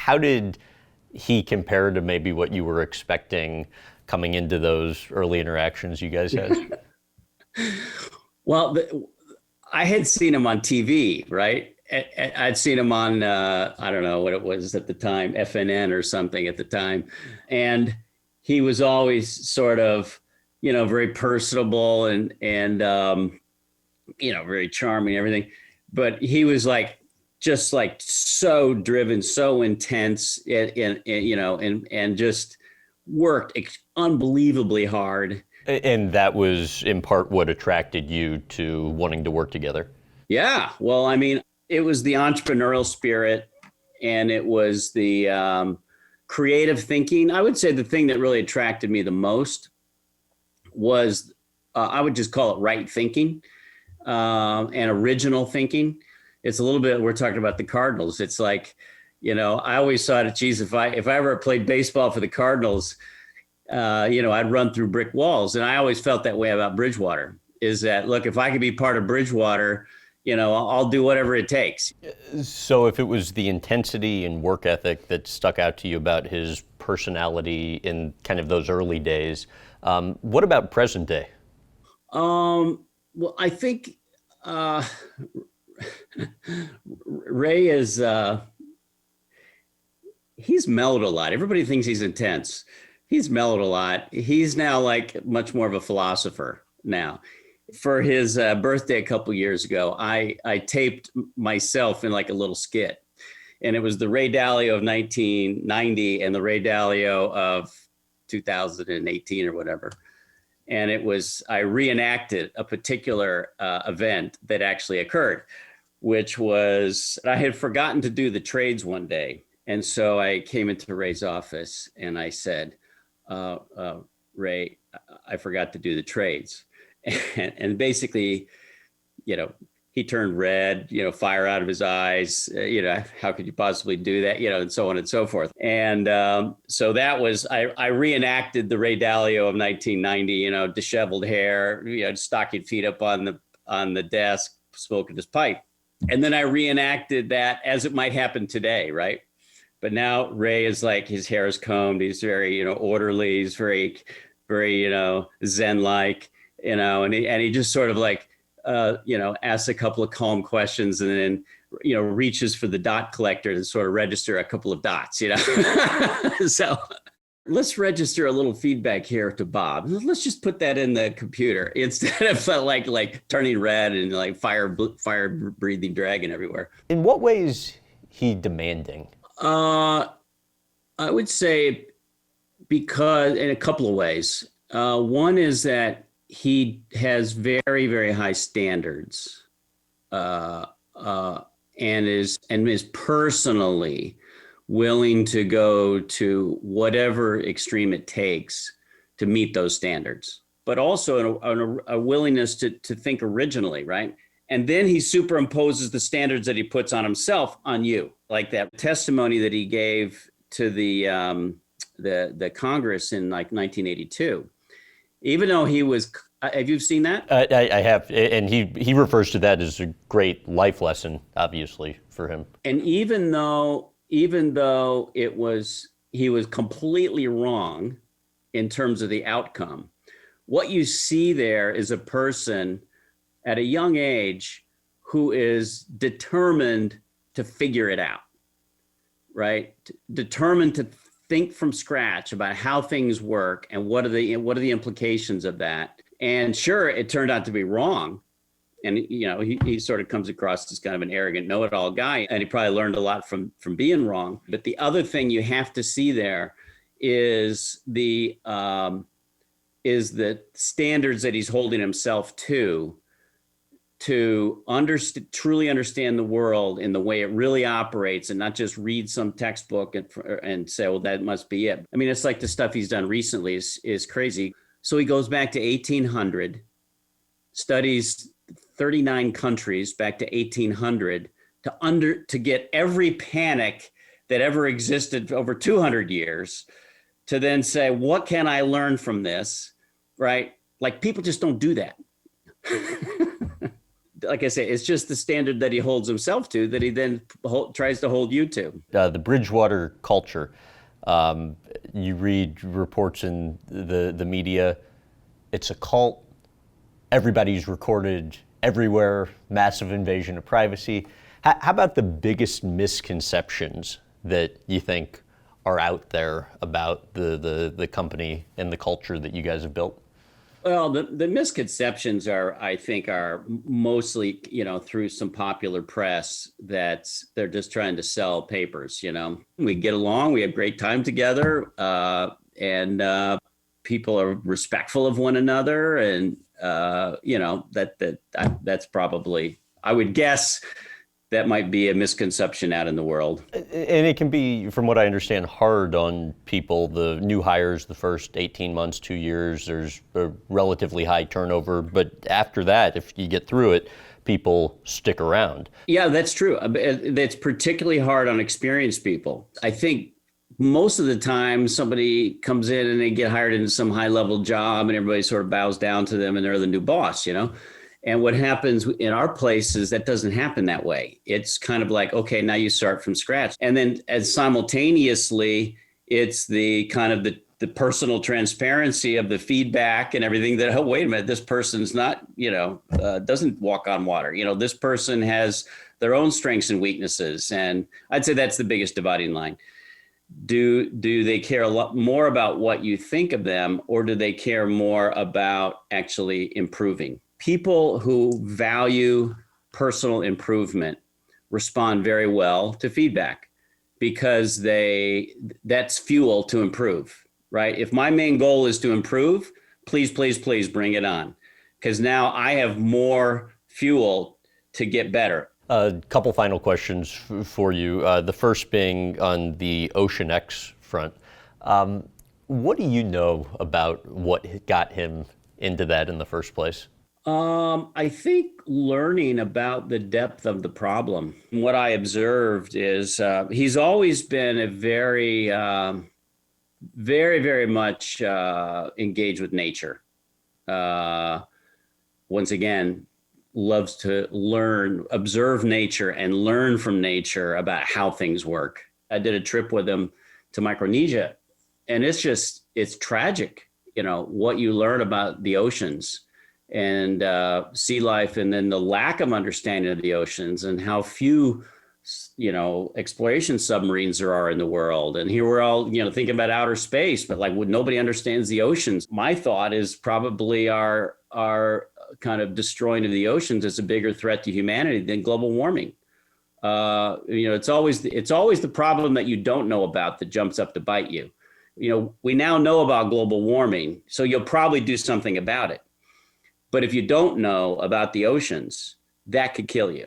How did he compare to maybe what you were expecting coming into those early interactions you guys had? Well, I had seen him on TV, right? I'd seen him on, I don't know what it was at the time, FNN or something at the time. And he was always sort of, very personable and very charming and everything. But he was like, just like so driven, so intense, and just worked unbelievably hard. And that was in part what attracted you to wanting to work together. Yeah. Well, I mean, it was the entrepreneurial spirit and it was the creative thinking. I would say the thing that really attracted me the most was, I would just call it right thinking and original thinking. It's a little bit, we're talking about the Cardinals. It's like, I always thought, geez, if I ever played baseball for the Cardinals, I'd run through brick walls. And I always felt that way about Bridgewater, is that, look, if I could be part of Bridgewater, I'll do whatever it takes. So if it was the intensity and work ethic that stuck out to you about his personality in kind of those early days, what about present day? Well, I think Ray is, he's mellowed a lot. Everybody thinks he's intense. He's mellowed a lot. He's now like much more of a philosopher now. For his birthday a couple years ago, I taped myself in like a little skit. And it was the Ray Dalio of 1990 and the Ray Dalio of 2018 or whatever. And I reenacted a particular event that actually occurred, which was, I had forgotten to do the trades one day. And so I came into Ray's office and I said, Ray, I forgot to do the trades. And basically, he turned red, fire out of his eyes, how could you possibly do that, and so on and so forth. And so that was, I reenacted the Ray Dalio of 1990, disheveled hair, stocking feet up on the desk, smoking his pipe. And then I reenacted that as it might happen today, right? But now Ray is like, his hair is combed, he's very, orderly, he's very, very, Zen-like, and he just sort of like, asks a couple of calm questions and then, reaches for the dot collector to sort of register a couple of dots, So let's register a little feedback here to Bob. Let's just put that in the computer instead of like turning red and like fire breathing dragon everywhere. In what ways he demanding? I would say because in a couple of ways. One is that he has very, very high standards, and is personally willing to go to whatever extreme it takes to meet those standards, but also a willingness to think originally, right? And then he superimposes the standards that he puts on himself on you, like that testimony that he gave to the Congress in like 1982. Even though he was, have you seen that? I have, and he refers to that as a great life lesson, obviously, for him. And even though he was completely wrong in terms of the outcome, what you see there is a person at a young age who is determined to figure it out, right? Determined to think from scratch about how things work and what are the implications of that. And sure, it turned out to be wrong. And, he sort of comes across as kind of an arrogant know-it-all guy, and he probably learned a lot from being wrong. But the other thing you have to see there is the standards that he's holding himself to truly understand the world in the way it really operates, and not just read some textbook and say, well, that must be it. I mean, it's like the stuff he's done recently is crazy. So he goes back to 1800, studies 39 countries back to 1800 to get every panic that ever existed over 200 years, to then say, what can I learn from this, right? Like, people just don't do that. like I say, it's just the standard that he holds himself to that he then tries to hold you to. The Bridgewater culture. You read reports in the media. It's a cult. Everybody's recorded everywhere. Massive invasion of privacy. How about the biggest misconceptions that you think are out there about the company and the culture that you guys have built? Well, the misconceptions I think are mostly, through some popular press that they're just trying to sell papers. We get along, we have great time together, and people are respectful of one another, and that's probably, I would guess, that might be a misconception out in the world. And it can be, from what I understand, hard on people. The new hires, the first 18 months, 2 years, there's a relatively high turnover. But after that, if you get through it, people stick around. Yeah, that's true. That's particularly hard on experienced people. I think most of the time somebody comes in and they get hired into some high level job and everybody sort of bows down to them and they're the new boss, And what happens in our place is that doesn't happen that way. It's kind of like, okay, now you start from scratch. And then as simultaneously, it's the kind of the personal transparency of the feedback and everything that, oh, wait a minute, this person's not, doesn't walk on water. This person has their own strengths and weaknesses. And I'd say that's the biggest dividing line. Do they care a lot more about what you think of them, or do they care more about actually improving? People who value personal improvement respond very well to feedback because that's fuel to improve, right? If my main goal is to improve, please, please, please bring it on. Because now I have more fuel to get better. A couple final questions for you. The first being on the Ocean X front. What do you know about what got him into that in the first place? I think learning about the depth of the problem. What I observed is he's always been a very, very, very much engaged with nature. Once again, loves to observe nature and learn from nature about how things work. I did a trip with him to Micronesia, and it's tragic, what you learn about the oceans and sea life, and then the lack of understanding of the oceans and how few, exploration submarines there are in the world. And here we're all, thinking about outer space, but nobody understands the oceans. My thought is probably our kind of destroying of the oceans is a bigger threat to humanity than global warming. It's always the problem that you don't know about that jumps up to bite you. We now know about global warming, so you'll probably do something about it. But if you don't know about the oceans, that could kill you.